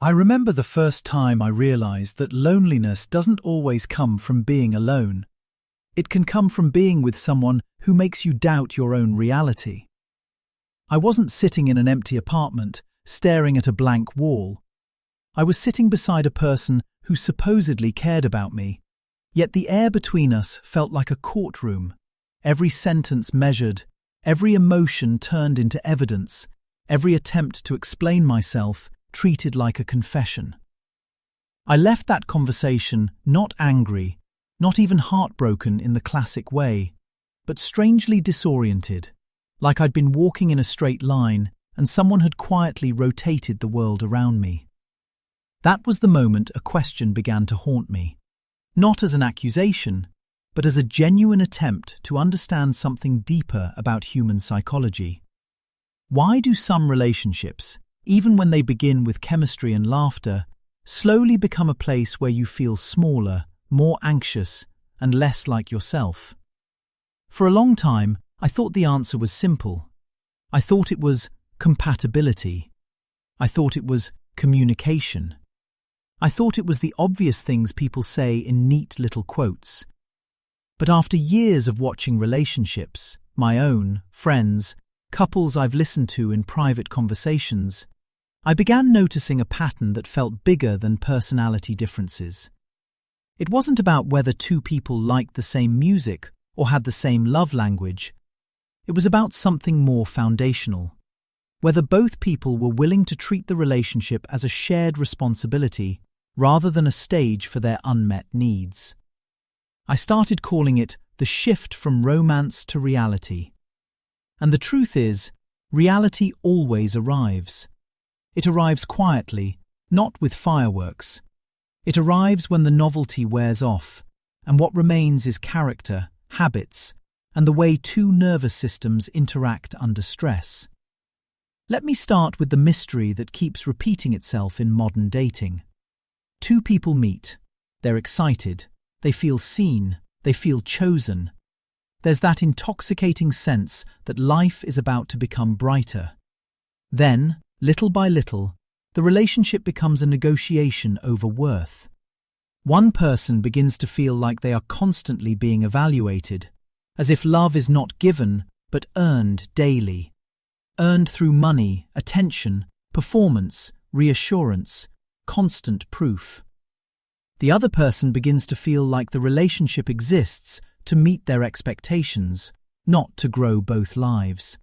I remember the first time I realized that loneliness doesn't always come from being alone. It can come from being with someone who makes you doubt your own reality. I wasn't sitting in an empty apartment, staring at a blank wall. I was sitting beside a person who supposedly cared about me, yet the air between us felt like a courtroom, every sentence measured, every emotion turned into evidence, every attempt to explain myself treated like a confession. I left that conversation not angry, not even heartbroken in the classic way, but strangely disoriented, like I'd been walking in a straight line and someone had quietly rotated the world around me. That was the moment a question began to haunt me, not as an accusation, but as a genuine attempt to understand something deeper about human psychology. Why do some relationships, even when they begin with chemistry and laughter, slowly become a place where you feel smaller, more anxious, and less like yourself? For a long time, I thought the answer was simple. I thought it was compatibility. I thought it was communication. I thought it was the obvious things people say in neat little quotes. But after years of watching relationships, my own, friends, couples I've listened to in private conversations, I began noticing a pattern that felt bigger than personality differences. It wasn't about whether two people liked the same music or had the same love language. It was about something more foundational. Whether both people were willing to treat the relationship as a shared responsibility rather than a stage for their unmet needs. I started calling it the shift from romance to reality. And the truth is, reality always arrives. It arrives quietly, not with fireworks. It arrives when the novelty wears off, and what remains is character, habits, and the way two nervous systems interact under stress. Let me start with the mystery that keeps repeating itself in modern dating. Two people meet. They're excited. They feel seen. They feel chosen. There's that intoxicating sense that life is about to become brighter. Then, little by little, the relationship becomes a negotiation over worth. One person begins to feel like they are constantly being evaluated, as if love is not given but earned daily. Earned through money, attention, performance, reassurance, constant proof. The other person begins to feel like the relationship exists to meet their expectations, not to grow both lives.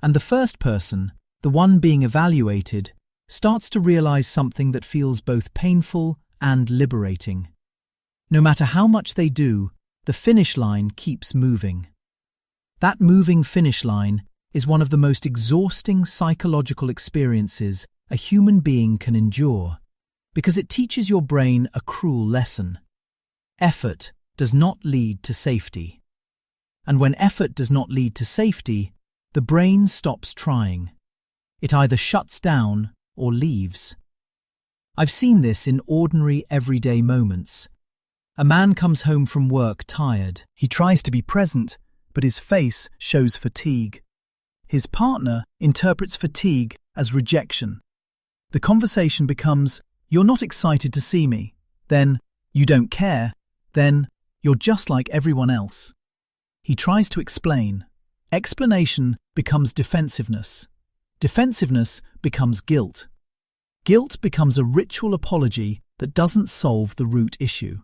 And the first person, the one being evaluated, starts to realize something that feels both painful and liberating. No matter how much they do, the finish line keeps moving. That moving finish line is one of the most exhausting psychological experiences a human being can endure, because it teaches your brain a cruel lesson. Effort does not lead to safety. And when effort does not lead to safety, the brain stops trying. It either shuts down or leaves. I've seen this in ordinary, everyday moments. A man comes home from work tired. He tries to be present, but his face shows fatigue. His partner interprets fatigue as rejection. The conversation becomes, "You're not excited to see me." Then, "You don't care." Then, "You're just like everyone else." He tries to explain. Explanation becomes defensiveness. Defensiveness becomes guilt. Guilt becomes a ritual apology that doesn't solve the root issue.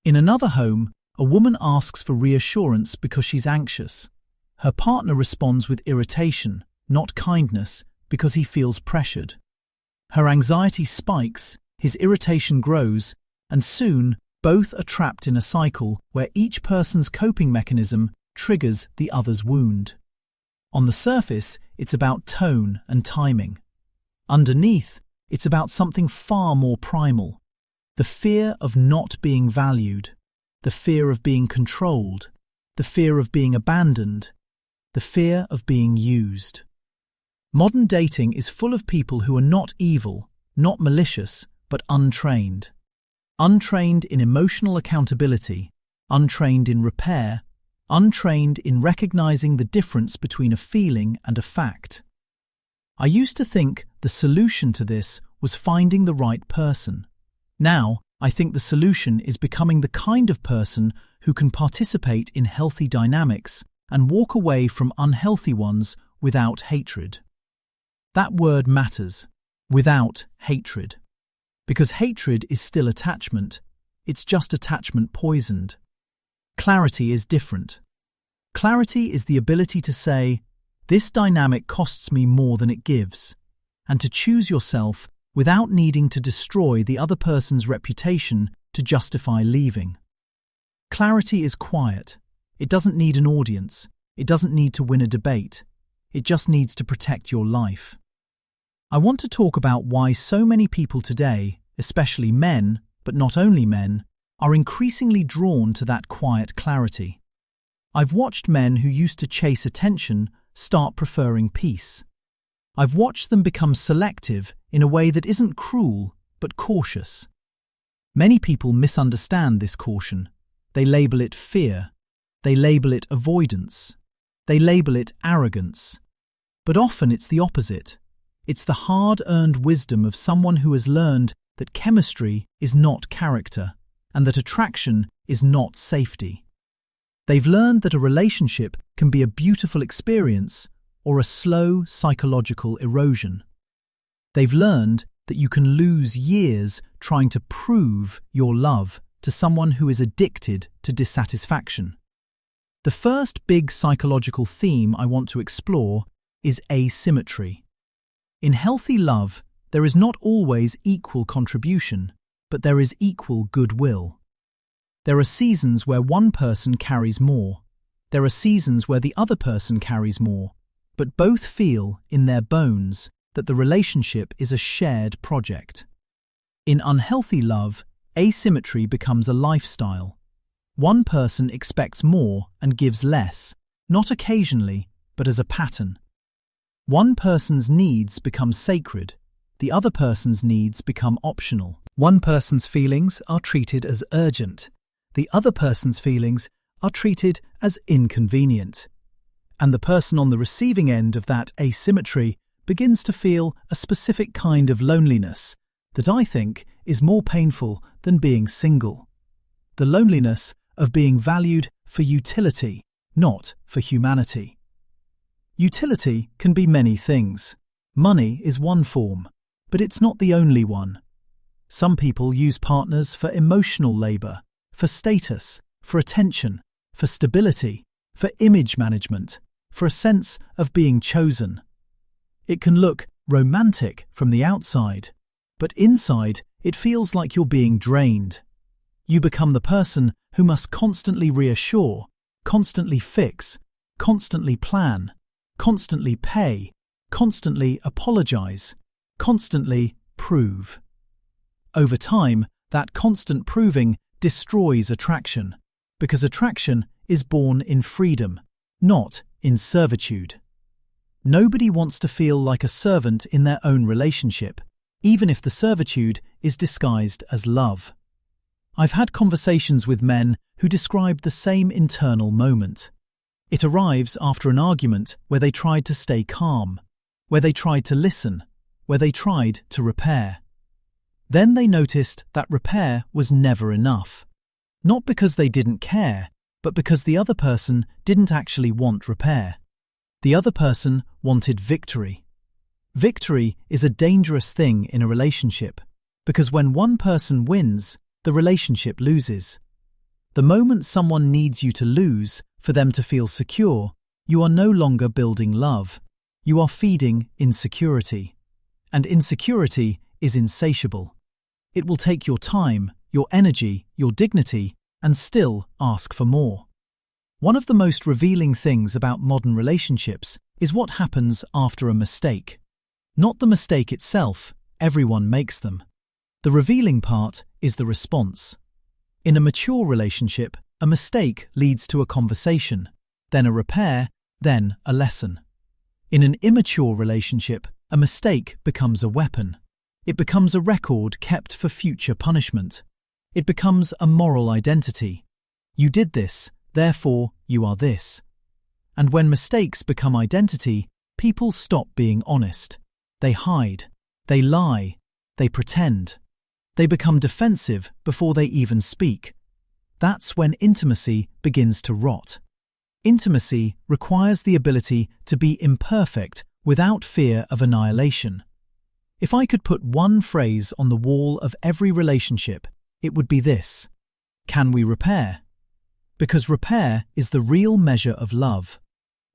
In another home, a woman asks for reassurance because she's anxious. Her partner responds with irritation, not kindness, because he feels pressured. Her anxiety spikes, his irritation grows, and soon both are trapped in a cycle where each person's coping mechanism triggers the other's wound. On the surface, it's about tone and timing. Underneath, it's about something far more primal. The fear of not being valued, the fear of being controlled, the fear of being abandoned, the fear of being used. Modern dating is full of people who are not evil, not malicious, but untrained. Untrained in emotional accountability, untrained in repair, untrained in recognizing the difference between a feeling and a fact. I used to think the solution to this was finding the right person. Now, I think the solution is becoming the kind of person who can participate in healthy dynamics and walk away from unhealthy ones without hatred. That word matters, without hatred. Because hatred is still attachment, it's just attachment poisoned. Clarity is different. Clarity is the ability to say, this dynamic costs me more than it gives, and to choose yourself without needing to destroy the other person's reputation to justify leaving. Clarity is quiet. It doesn't need an audience. It doesn't need to win a debate. It just needs to protect your life. I want to talk about why so many people today, especially men, but not only men, are increasingly drawn to that quiet clarity. I've watched men who used to chase attention start preferring peace. I've watched them become selective in a way that isn't cruel, but cautious. Many people misunderstand this caution. They label it fear. They label it avoidance. They label it arrogance. But often it's the opposite. It's the hard-earned wisdom of someone who has learned that chemistry is not character and that attraction is not safety. They've learned that a relationship can be a beautiful experience or a slow psychological erosion. They've learned that you can lose years trying to prove your love to someone who is addicted to dissatisfaction. The first big psychological theme I want to explore is asymmetry. In healthy love, there is not always equal contribution, but there is equal goodwill. There are seasons where one person carries more. There are seasons where the other person carries more, but both feel in their bones that the relationship is a shared project. In unhealthy love, asymmetry becomes a lifestyle. One person expects more and gives less, not occasionally, but as a pattern. One person's needs become sacred. The other person's needs become optional. One person's feelings are treated as urgent. The other person's feelings are treated as inconvenient. And the person on the receiving end of that asymmetry begins to feel a specific kind of loneliness that I think is more painful than being single. The loneliness of being valued for utility, not for humanity. Utility can be many things. Money is one form, but it's not the only one. Some people use partners for emotional labor, for status, for attention, for stability, for image management, for a sense of being chosen. It can look romantic from the outside, but inside it feels like you're being drained. You become the person who must constantly reassure, constantly fix, constantly plan, constantly pay, constantly apologize, constantly prove. Over time, that constant proving destroys attraction, because attraction is born in freedom, not in servitude. Nobody wants to feel like a servant in their own relationship, even if the servitude is disguised as love. I've had conversations with men who describe the same internal moment. It arrives after an argument where they tried to stay calm, where they tried to listen, where they tried to repair. Then they noticed that repair was never enough. Not because they didn't care, but because the other person didn't actually want repair. The other person wanted victory. Victory is a dangerous thing in a relationship, because when one person wins, the relationship loses. The moment someone needs you to lose for them to feel secure, you are no longer building love. You are feeding insecurity. And insecurity is insatiable. It will take your time, your energy, your dignity, and still ask for more. One of the most revealing things about modern relationships is what happens after a mistake. Not the mistake itself, everyone makes them. The revealing part is the response. In a mature relationship, a mistake leads to a conversation, then a repair, then a lesson. In an immature relationship, a mistake becomes a weapon. It becomes a record kept for future punishment. It becomes a moral identity. You did this, therefore you are this. And when mistakes become identity, people stop being honest. They hide. They lie. They pretend. They become defensive before they even speak. That's when intimacy begins to rot. Intimacy requires the ability to be imperfect without fear of annihilation. If I could put one phrase on the wall of every relationship, it would be this: can we repair? Because repair is the real measure of love.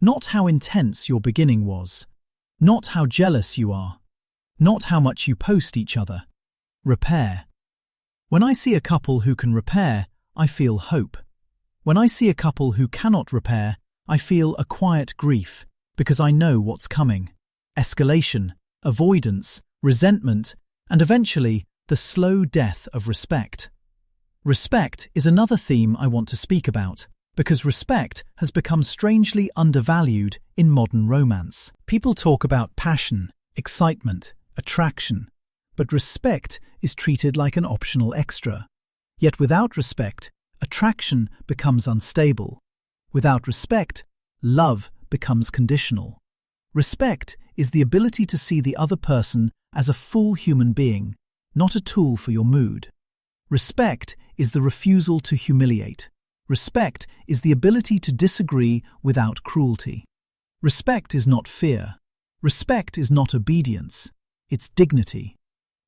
Not how intense your beginning was. Not how jealous you are. Not how much you post each other. Repair. When I see a couple who can repair, I feel hope. When I see a couple who cannot repair, I feel a quiet grief, because I know what's coming. Escalation, avoidance, resentment, and eventually the slow death of respect. Respect is another theme I want to speak about, because respect has become strangely undervalued in modern romance. People talk about passion, excitement, attraction, but respect is treated like an optional extra. Yet without respect, attraction becomes unstable. Without respect, love becomes conditional. Respect is the ability to see the other person as a full human being, not a tool for your mood. Respect is the refusal to humiliate. Respect is the ability to disagree without cruelty. Respect is not fear. Respect is not obedience. It's dignity.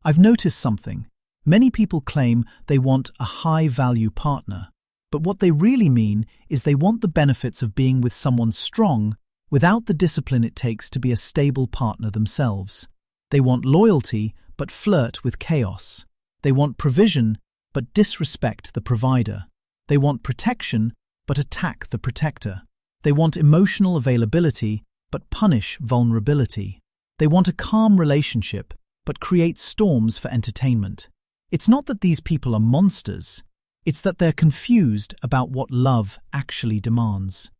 I've noticed something. Many people claim they want a high-value partner, but what they really mean is they want the benefits of being with someone strong without the discipline it takes to be a stable partner themselves. They want loyalty, but flirt with chaos. They want provision, but disrespect the provider. They want protection, but attack the protector. They want emotional availability, but punish vulnerability. They want a calm relationship, but create storms for entertainment. It's not that these people are monsters. It's that they're confused about what love actually demands.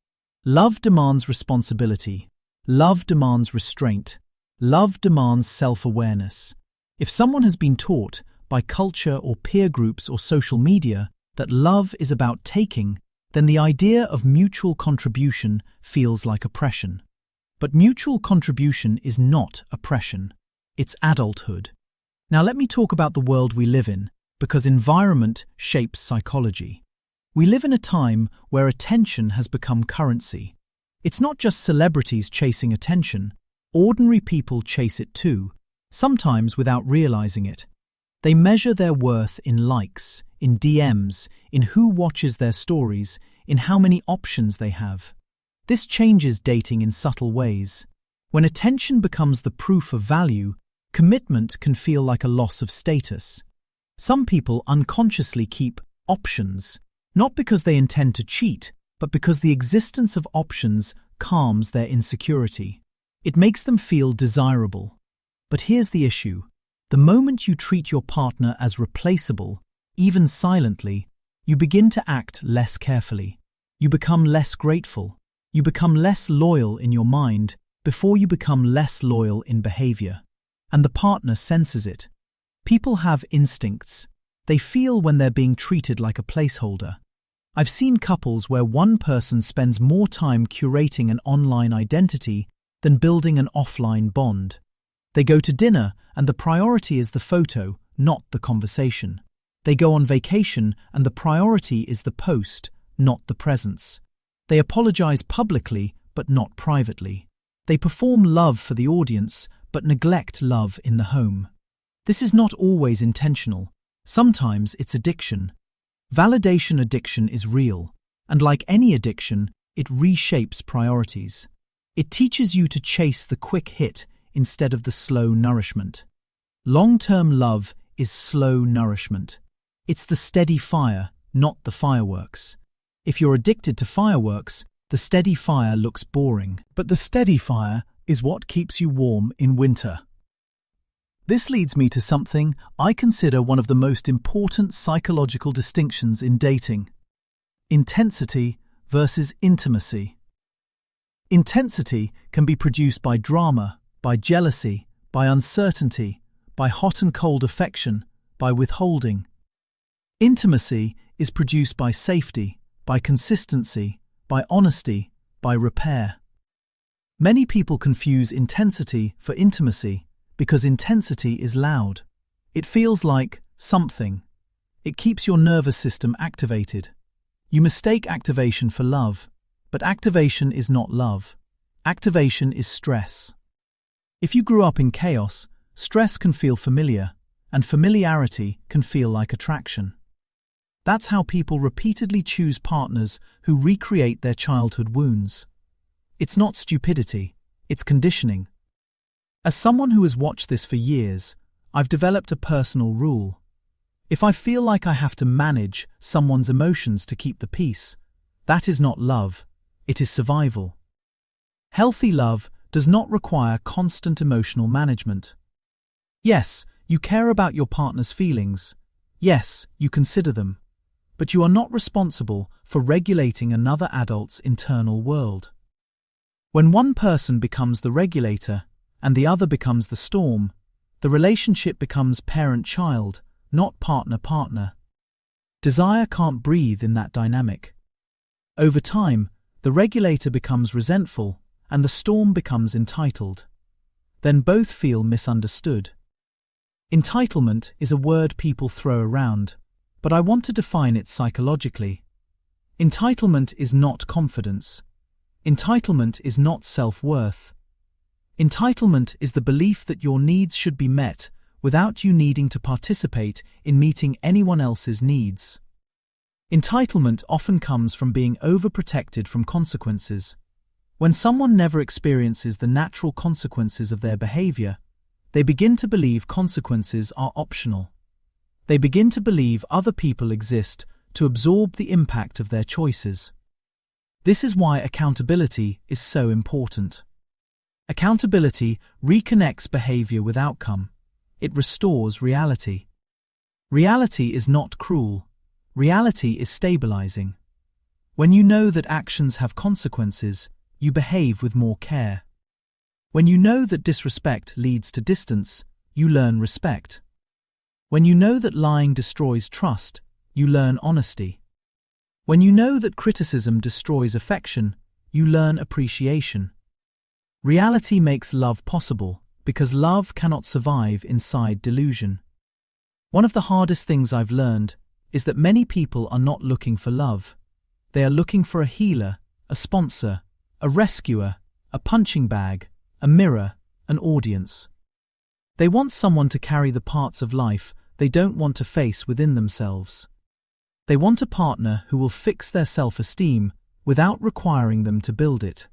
Love demands responsibility. Love demands restraint. Love demands self-awareness. If someone has been taught, by culture or peer groups or social media, that love is about taking, then the idea of mutual contribution feels like oppression. But mutual contribution is not oppression. It's adulthood. Now let me talk about the world we live in, because environment shapes psychology. We live in a time where attention has become currency. It's not just celebrities chasing attention. Ordinary people chase it too, sometimes without realizing it. They measure their worth in likes, in DMs, in who watches their stories, in how many options they have. This changes dating in subtle ways. When attention becomes the proof of value, commitment can feel like a loss of status. Some people unconsciously keep options, not because they intend to cheat, but because the existence of options calms their insecurity. It makes them feel desirable. But here's the issue. The moment you treat your partner as replaceable, even silently, you begin to act less carefully. You become less grateful. You become less loyal in your mind before you become less loyal in behavior. And the partner senses it. People have instincts. They feel when they're being treated like a placeholder. I've seen couples where one person spends more time curating an online identity than building an offline bond. They go to dinner and the priority is the photo, not the conversation. They go on vacation and the priority is the post, not the presence. They apologize publicly but not privately. They perform love for the audience but neglect love in the home. This is not always intentional. Sometimes it's addiction. Validation addiction is real, and like any addiction, it reshapes priorities. It teaches you to chase the quick hit instead of the slow nourishment. Long-term love is slow nourishment. It's the steady fire, not the fireworks. If you're addicted to fireworks, the steady fire looks boring. But the steady fire is what keeps you warm in winter. This leads me to something I consider one of the most important psychological distinctions in dating: intensity versus intimacy. Intensity can be produced by drama, by jealousy, by uncertainty, by hot and cold affection, by withholding. Intimacy is produced by safety, by consistency, by honesty, by repair. Many people confuse intensity for intimacy because intensity is loud. It feels like something. It keeps your nervous system activated. You mistake activation for love, but activation is not love. Activation is stress. If you grew up in chaos, stress can feel familiar, and familiarity can feel like attraction. That's how people repeatedly choose partners who recreate their childhood wounds. It's not stupidity, it's conditioning. As someone who has watched this for years, I've developed a personal rule. If I feel like I have to manage someone's emotions to keep the peace, that is not love, it is survival. Healthy love does not require constant emotional management. Yes, you care about your partner's feelings. Yes, you consider them. But you are not responsible for regulating another adult's internal world. When one person becomes the regulator and the other becomes the storm, the relationship becomes parent-child, not partner-partner. Desire can't breathe in that dynamic. Over time, the regulator becomes resentful and the storm becomes entitled. Then both feel misunderstood. Entitlement is a word people throw around, but I want to define it psychologically. Entitlement is not confidence. Entitlement is not self-worth. Entitlement is the belief that your needs should be met without you needing to participate in meeting anyone else's needs. Entitlement often comes from being overprotected from consequences. When someone never experiences the natural consequences of their behavior, they begin to believe consequences are optional. They begin to believe other people exist to absorb the impact of their choices. This is why accountability is so important. Accountability reconnects behavior with outcome. It restores reality. Reality is not cruel. Reality is stabilizing. When you know that actions have consequences, you behave with more care. When you know that disrespect leads to distance, you learn respect. When you know that lying destroys trust, you learn honesty. When you know that criticism destroys affection, you learn appreciation. Reality makes love possible because love cannot survive inside delusion. One of the hardest things I've learned is that many people are not looking for love. They are looking for a healer, a sponsor, a rescuer, a punching bag, a mirror, an audience. They want someone to carry the parts of life they don't want to face within themselves. They want a partner who will fix their self-esteem without requiring them to build it.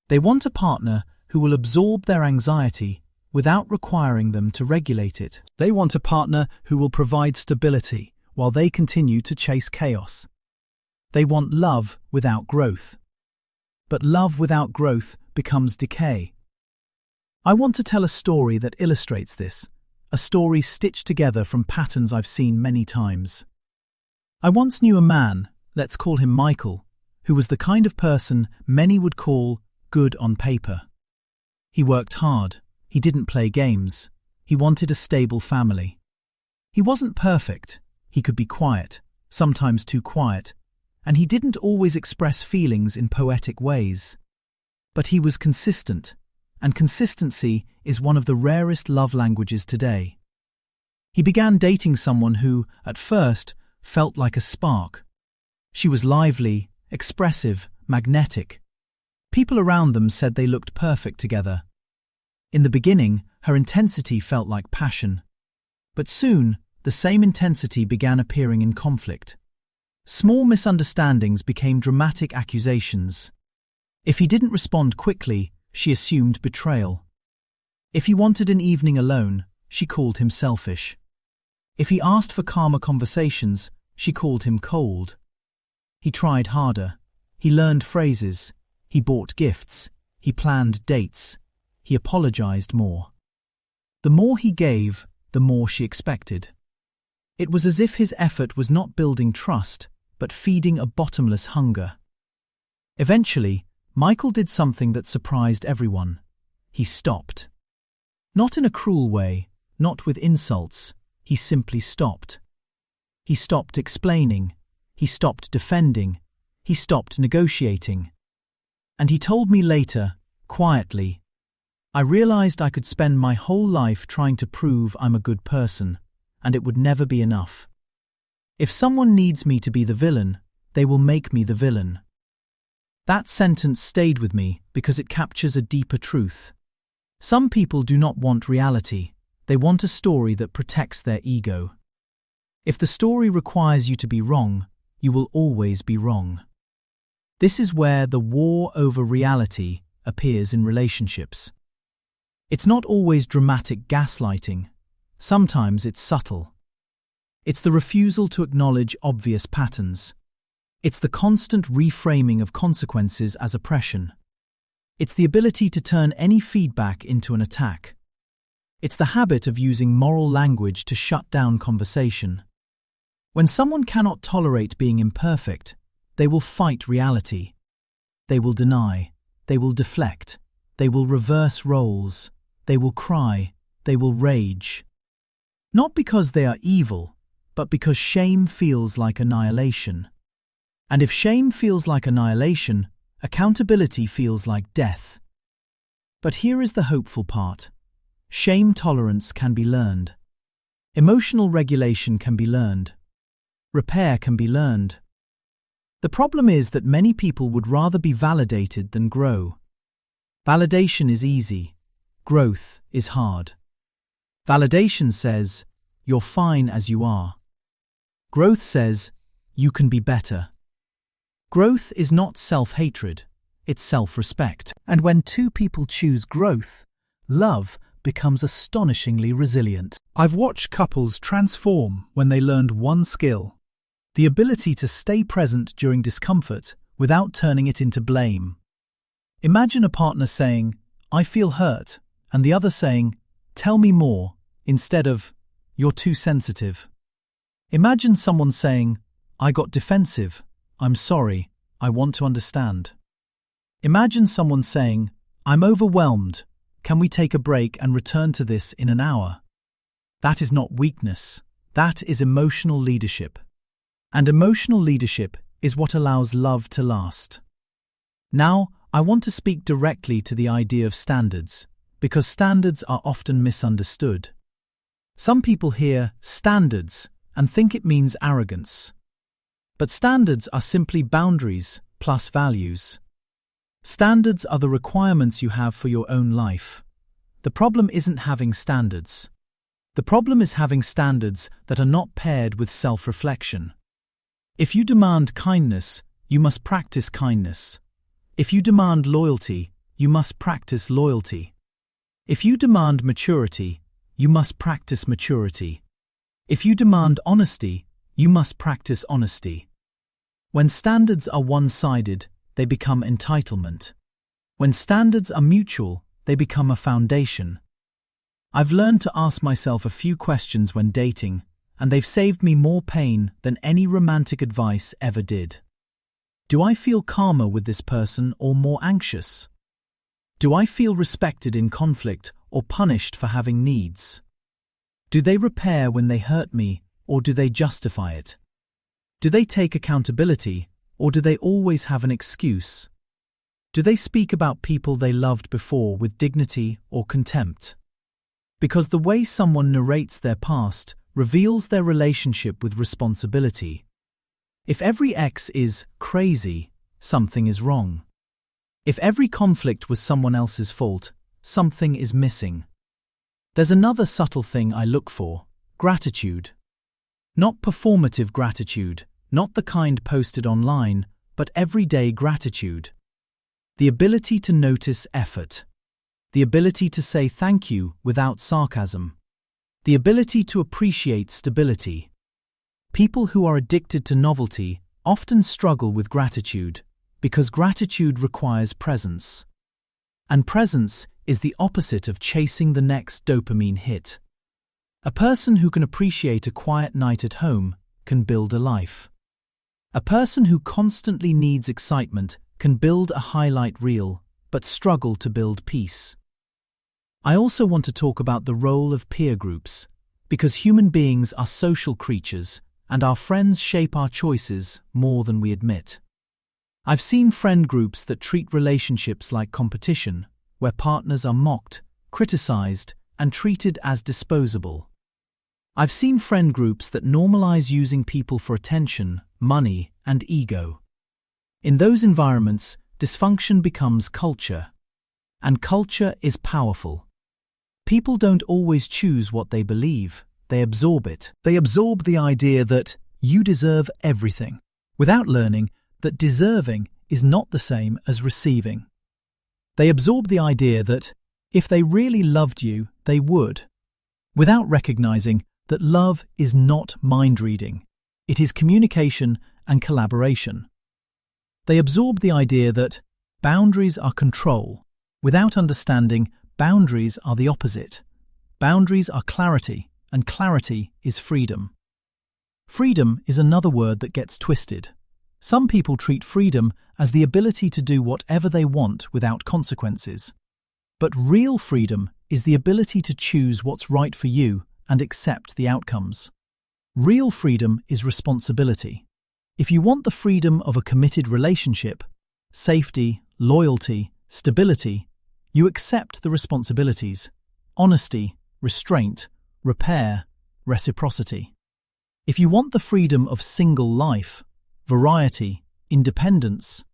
They want a partner who will absorb their anxiety without requiring them to regulate it. They want a partner who will provide stability while they continue to chase chaos. They want love without growth. But love without growth becomes decay. I want to tell a story that illustrates this, a story stitched together from patterns I've seen many times. I once knew a man, let's call him Michael, who was the kind of person many would call good on paper. He worked hard, he didn't play games, he wanted a stable family. He wasn't perfect, he could be quiet, sometimes too quiet, and he didn't always express feelings in poetic ways. But he was consistent, and consistency is one of the rarest love languages today. He began dating someone who, at first, felt like a spark. She was lively, expressive, magnetic. People around them said they looked perfect together. In the beginning, her intensity felt like passion. But soon, the same intensity began appearing in conflict. Small misunderstandings became dramatic accusations. If he didn't respond quickly, she assumed betrayal. If he wanted an evening alone, she called him selfish. If he asked for calmer conversations, she called him cold. He tried harder. He learned phrases. He bought gifts. He planned dates. He apologized more. The more he gave, the more she expected. It was as if his effort was not building trust, but feeding a bottomless hunger. Eventually, Michael did something that surprised everyone. He stopped. Not in a cruel way, not with insults. He simply stopped. He stopped explaining. He stopped defending. He stopped negotiating. And he told me later, quietly, I realized I could spend my whole life trying to prove I'm a good person, and it would never be enough. If someone needs me to be the villain, they will make me the villain. That sentence stayed with me because it captures a deeper truth. Some people do not want reality. They want a story that protects their ego. If the story requires you to be wrong, you will always be wrong. This is where the war over reality appears in relationships. It's not always dramatic gaslighting. Sometimes it's subtle. It's the refusal to acknowledge obvious patterns. It's the constant reframing of consequences as oppression. It's the ability to turn any feedback into an attack. It's the habit of using moral language to shut down conversation. When someone cannot tolerate being imperfect, they will fight reality. They will deny. They will deflect. They will reverse roles. They will cry. They will rage. Not because they are evil, but because shame feels like annihilation. And if shame feels like annihilation, accountability feels like death. But here is the hopeful part. Shame tolerance can be learned. Emotional regulation can be learned. Repair can be learned. The problem is that many people would rather be validated than grow. Validation is easy. Growth is hard. Validation says, "You're fine as you are." Growth says, "You can be better." Growth is not self-hatred, it's self-respect. And when two people choose growth, love becomes astonishingly resilient. I've watched couples transform when they learned one skill: the ability to stay present during discomfort without turning it into blame. Imagine a partner saying, "I feel hurt," and the other saying, "Tell me more," instead of, "You're too sensitive." Imagine someone saying, "I got defensive. I'm sorry. I want to understand." Imagine someone saying, "I'm overwhelmed. Can we take a break and return to this in an hour?" That is not weakness. That is emotional leadership. And emotional leadership is what allows love to last. Now, I want to speak directly to the idea of standards, because standards are often misunderstood. Some people hear standards and think it means arrogance. But standards are simply boundaries plus values. Standards are the requirements you have for your own life. The problem isn't having standards. The problem is having standards that are not paired with self-reflection. If you demand kindness, you must practice kindness. If you demand loyalty, you must practice loyalty. If you demand maturity, you must practice maturity. If you demand honesty, you must practice honesty. When standards are one-sided, they become entitlement. When standards are mutual, they become a foundation. I've learned to ask myself a few questions when dating, and they've saved me more pain than any romantic advice ever did. Do I feel calmer with this person or more anxious? Do I feel respected in conflict or punished for having needs? Do they repair when they hurt me, or do they justify it? Do they take accountability, or do they always have an excuse? Do they speak about people they loved before with dignity or contempt? Because the way someone narrates their past reveals their relationship with responsibility. If every ex is crazy, something is wrong. If every conflict was someone else's fault, something is missing. There's another subtle thing I look for: gratitude. Not performative gratitude, not the kind posted online, but everyday gratitude. The ability to notice effort. The ability to say thank you without sarcasm. The ability to appreciate stability. People who are addicted to novelty often struggle with gratitude because gratitude requires presence. And presence is the opposite of chasing the next dopamine hit. A person who can appreciate a quiet night at home can build a life. A person who constantly needs excitement can build a highlight reel, but struggle to build peace. I also want to talk about the role of peer groups, because human beings are social creatures, and our friends shape our choices more than we admit. I've seen friend groups that treat relationships like competition, where partners are mocked, criticized, and treated as disposable. I've seen friend groups that normalize using people for attention, money, and ego. In those environments, dysfunction becomes culture. And culture is powerful. People don't always choose what they believe, they absorb it. They absorb the idea that you deserve everything, without learning that deserving is not the same as receiving. They absorb the idea that if they really loved you, they would, without recognizing that love is not mind-reading. It is communication and collaboration. They absorb the idea that boundaries are control, without understanding boundaries are the opposite. Boundaries are clarity, and clarity is freedom. Freedom is another word that gets twisted. Some people treat freedom as the ability to do whatever they want without consequences. But real freedom is the ability to choose what's right for you and accept the outcomes. Real freedom is responsibility. If you want the freedom of a committed relationship, safety, loyalty, stability, you accept the responsibilities: honesty, restraint, repair, reciprocity. If you want the freedom of single life, variety, independence,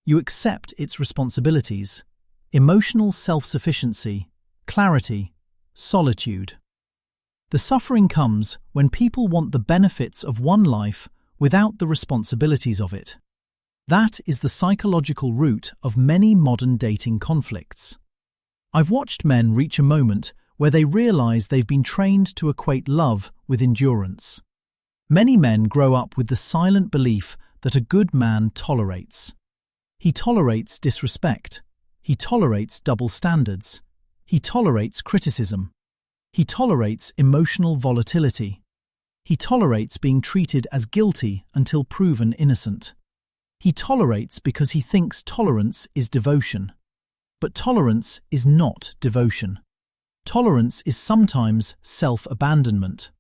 you accept its responsibilities: emotional self-sufficiency, clarity, solitude. The suffering comes when people want the benefits of one life without the responsibilities of it. That is the psychological root of many modern dating conflicts. I've watched men reach a moment where they realize they've been trained to equate love with endurance. Many men grow up with the silent belief that a good man tolerates. He tolerates disrespect. He tolerates double standards. He tolerates criticism. He tolerates emotional volatility. He tolerates being treated as guilty until proven innocent. He tolerates because he thinks tolerance is devotion. But tolerance is not devotion. Tolerance is sometimes self-abandonment.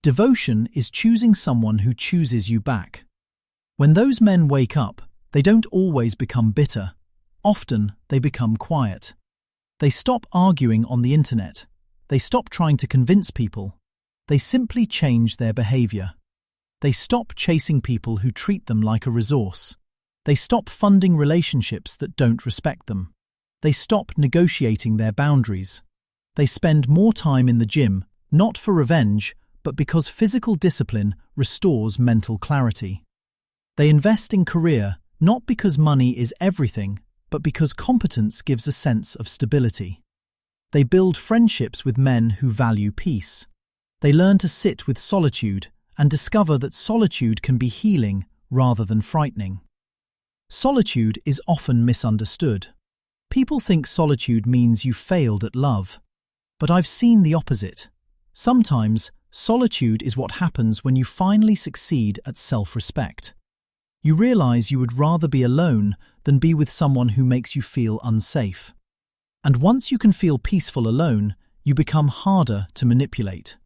Devotion is choosing someone who chooses you back. When those men wake up, they don't always become bitter. Often, they become quiet. They stop arguing on the internet. They stop trying to convince people. They simply change their behavior. They stop chasing people who treat them like a resource. They stop funding relationships that don't respect them. They stop negotiating their boundaries. They spend more time in the gym, not for revenge, but because physical discipline restores mental clarity. They invest in career, not because money is everything, but because competence gives a sense of stability. They build friendships with men who value peace. They learn to sit with solitude and discover that solitude can be healing rather than frightening. Solitude is often misunderstood. People think solitude means you failed at love. But I've seen the opposite. Sometimes, solitude is what happens when you finally succeed at self-respect. You realize you would rather be alone than be with someone who makes you feel unsafe. And once you can feel peaceful alone, you become harder to manipulate.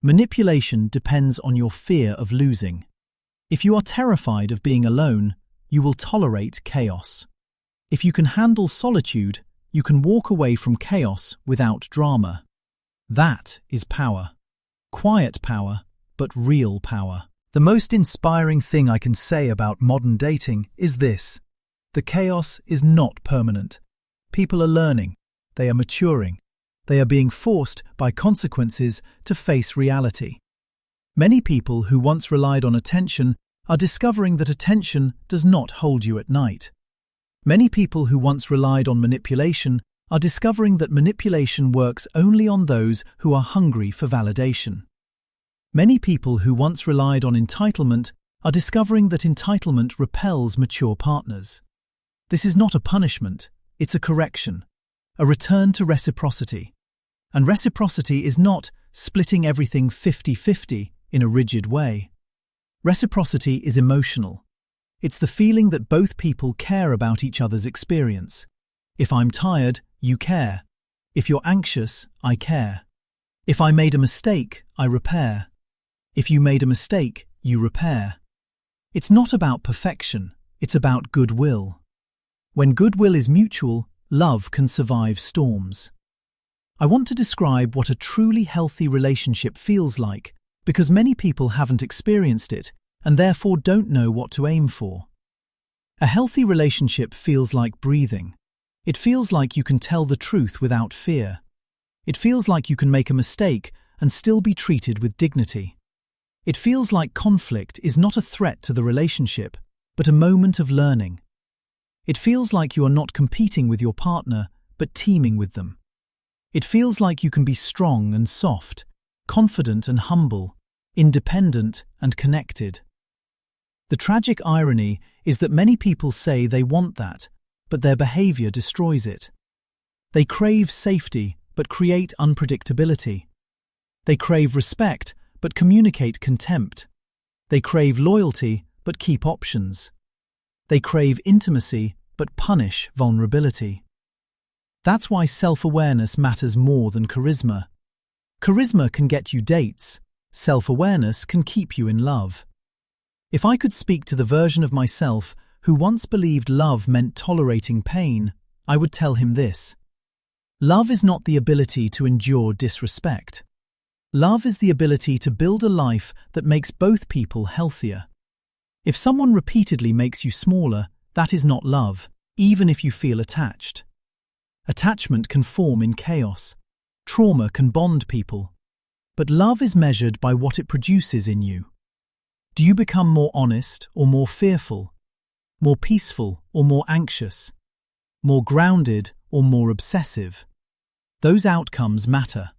Manipulation depends on your fear of losing. If you are terrified of being alone, you will tolerate chaos. If you can handle solitude, you can walk away from chaos without drama. That is power. Quiet power, but real power. The most inspiring thing I can say about modern dating is this: the chaos is not permanent. People are learning, they are maturing, they are being forced by consequences to face reality. Many people who once relied on attention are discovering that attention does not hold you at night. Many people who once relied on manipulation are discovering that manipulation works only on those who are hungry for validation. Many people who once relied on entitlement are discovering that entitlement repels mature partners. This is not a punishment, it's a correction, a return to reciprocity. And reciprocity is not splitting everything 50-50 in a rigid way. Reciprocity is emotional. It's the feeling that both people care about each other's experience. If I'm tired, you care. If you're anxious, I care. If I made a mistake, I repair. If you made a mistake, you repair. It's not about perfection, it's about goodwill. When goodwill is mutual, love can survive storms. I want to describe what a truly healthy relationship feels like, because many people haven't experienced it and therefore don't know what to aim for. A healthy relationship feels like breathing. It feels like you can tell the truth without fear. It feels like you can make a mistake and still be treated with dignity. It feels like conflict is not a threat to the relationship, but a moment of learning. It feels like you are not competing with your partner, but teaming with them. It feels like you can be strong and soft, confident and humble, independent and connected. The tragic irony is that many people say they want that, but their behavior destroys it. They crave safety, but create unpredictability. They crave respect, but communicate contempt. They crave loyalty, but keep options. They crave intimacy, but punish vulnerability. That's why self-awareness matters more than charisma. Charisma can get you dates. Self-awareness can keep you in love. If I could speak to the version of myself who once believed love meant tolerating pain, I would tell him this. Love is not the ability to endure disrespect. Love is the ability to build a life that makes both people healthier. If someone repeatedly makes you smaller, that is not love, even if you feel attached. Attachment can form in chaos. Trauma can bond people. But love is measured by what it produces in you. Do you become more honest or more fearful? More peaceful or more anxious? More grounded or more obsessive? Those outcomes matter.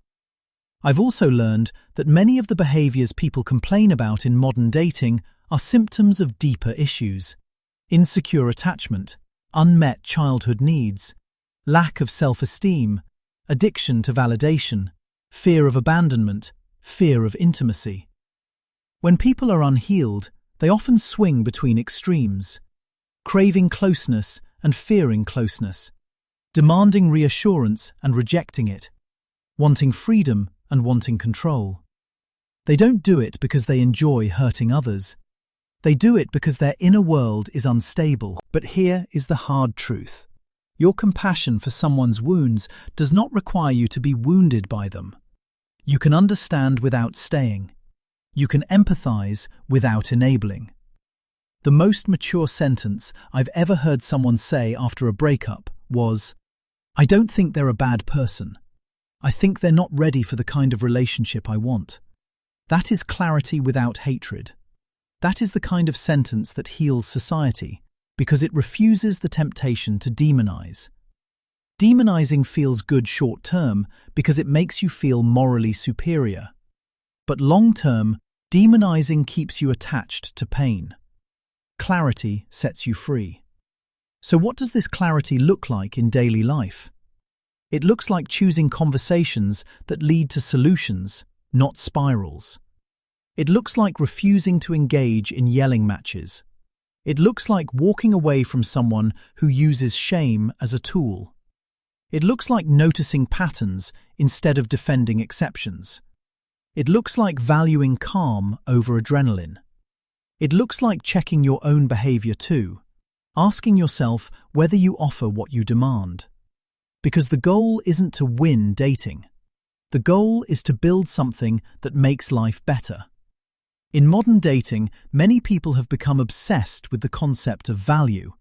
I've also learned that many of the behaviors people complain about in modern dating are symptoms of deeper issues. Insecure attachment, unmet childhood needs, lack of self-esteem, addiction to validation, fear of abandonment, fear of intimacy. When people are unhealed, they often swing between extremes, craving closeness and fearing closeness, demanding reassurance and rejecting it, wanting freedom and wanting control. They don't do it because they enjoy hurting others. They do it because their inner world is unstable. But here is the hard truth. Your compassion for someone's wounds does not require you to be wounded by them. You can understand without staying. You can empathize without enabling. The most mature sentence I've ever heard someone say after a breakup was, "I don't think they're a bad person. I think they're not ready for the kind of relationship I want." That is clarity without hatred. That is the kind of sentence that heals society, because it refuses the temptation to demonize. Demonizing feels good short-term because it makes you feel morally superior. But long-term, demonizing keeps you attached to pain. Clarity sets you free. So what does this clarity look like in daily life? It looks like choosing conversations that lead to solutions, not spirals. It looks like refusing to engage in yelling matches. It looks like walking away from someone who uses shame as a tool. It looks like noticing patterns instead of defending exceptions. It looks like valuing calm over adrenaline. It looks like checking your own behavior too, asking yourself whether you offer what you demand. Because the goal isn't to win dating. The goal is to build something that makes life better. In modern dating, many people have become obsessed with the concept of value,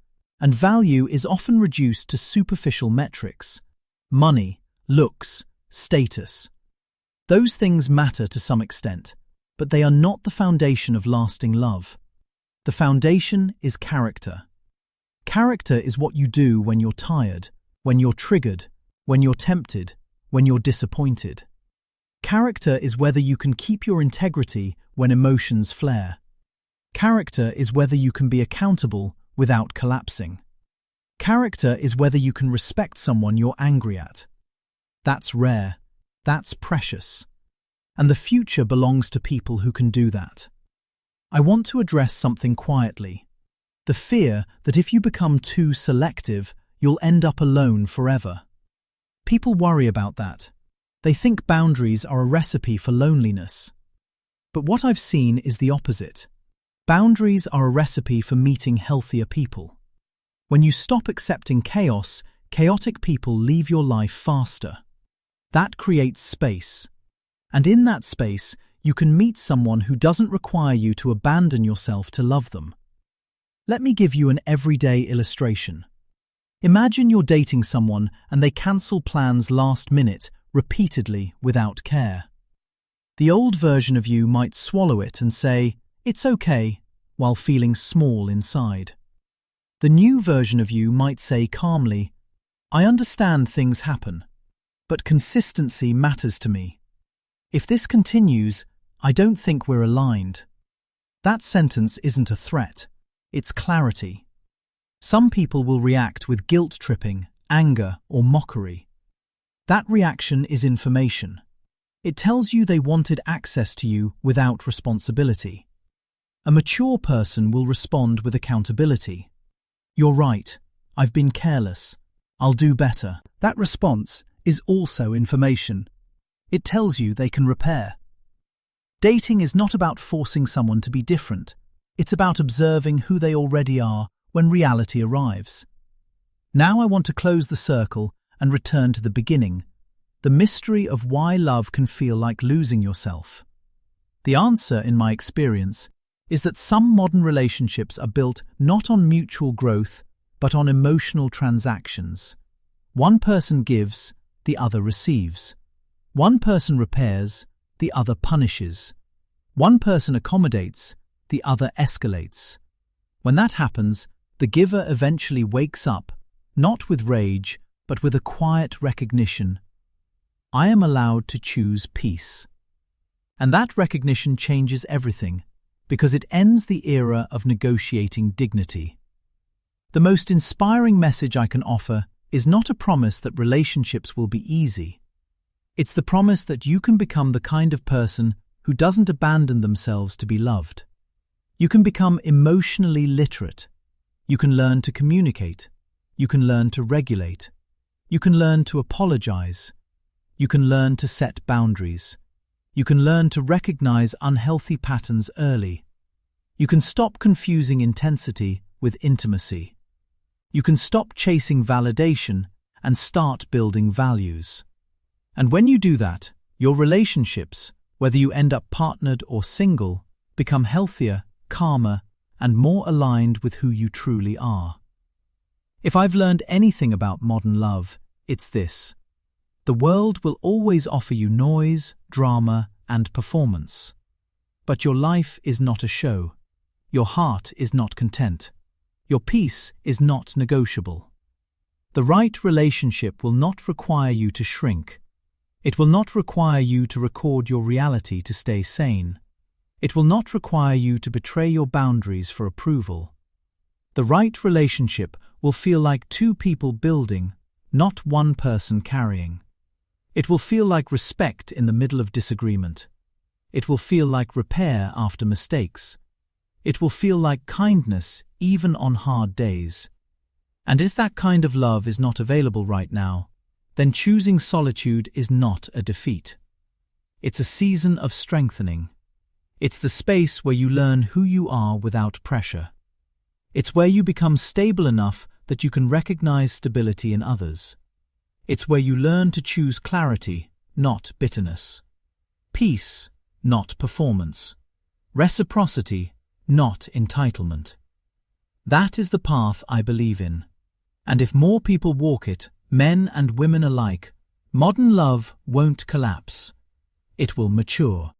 and value is often reduced to superficial metrics: money, looks, status. Those things matter to some extent, but they are not the foundation of lasting love. The foundation is character. Character is what you do when you're tired, when you're triggered, when you're tempted, when you're disappointed. Character is whether you can keep your integrity when emotions flare. Character is whether you can be accountable without collapsing. Character is whether you can respect someone you're angry at. That's rare. That's precious. And the future belongs to people who can do that. I want to address something quietly. The fear that if you become too selective, you'll end up alone forever. People worry about that. They think boundaries are a recipe for loneliness. But what I've seen is the opposite. Boundaries are a recipe for meeting healthier people. When you stop accepting chaos, Chaotic people leave your life faster. That creates space. And in that space, you can meet someone who doesn't require you to abandon yourself to love them. Let me give you an everyday illustration. Imagine you're dating someone and they cancel plans last minute, repeatedly, without care. The old version of you might swallow it and say, "It's okay," while feeling small inside. The new version of you might say calmly, "I understand things happen, but consistency matters to me. If this continues, I don't think we're aligned." That sentence isn't a threat, it's clarity. Some people will react with guilt-tripping, anger, or mockery. That reaction is information. It tells you they wanted access to you without responsibility. A mature person will respond with accountability. "You're right, I've been careless. I'll do better." That response is also information. It tells you they can repair. Dating is not about forcing someone to be different. It's about observing who they already are when reality arrives. Now I want to close the circle and return to the beginning, the mystery of why love can feel like losing yourself. The answer, in my experience, is that some modern relationships are built not on mutual growth, but on emotional transactions. One person gives, the other receives. One person repairs, the other punishes. One person accommodates, the other escalates. When that happens, the giver eventually wakes up, not with rage, but with a quiet recognition. I am allowed to choose peace. And that recognition changes everything, because it ends the era of negotiating dignity. The most inspiring message I can offer is not a promise that relationships will be easy. It's the promise that you can become the kind of person who doesn't abandon themselves to be loved. You can become emotionally literate. You can learn to communicate. You can learn to regulate. You can learn to apologize. You can learn to set boundaries. You can learn to recognize unhealthy patterns early. You can stop confusing intensity with intimacy. You can stop chasing validation and start building values. And when you do that, your relationships, whether you end up partnered or single, become healthier, calmer, and more aligned with who you truly are. If I've learned anything about modern love, it's this. The world will always offer you noise, drama, and performance. But your life is not a show. Your heart is not content. Your peace is not negotiable. The right relationship will not require you to shrink. It will not require you to record your reality to stay sane. It will not require you to betray your boundaries for approval. The right relationship will feel like two people building, not one person carrying. It will feel like respect in the middle of disagreement. It will feel like repair after mistakes. It will feel like kindness even on hard days. And if that kind of love is not available right now, then choosing solitude is not a defeat. It's a season of strengthening. It's the space where you learn who you are without pressure. It's where you become stable enough that you can recognize stability in others. It's where you learn to choose clarity, not bitterness. Peace, not performance. Reciprocity, not entitlement. That is the path I believe in. And if more people walk it, men and women alike, modern love won't collapse. It will mature.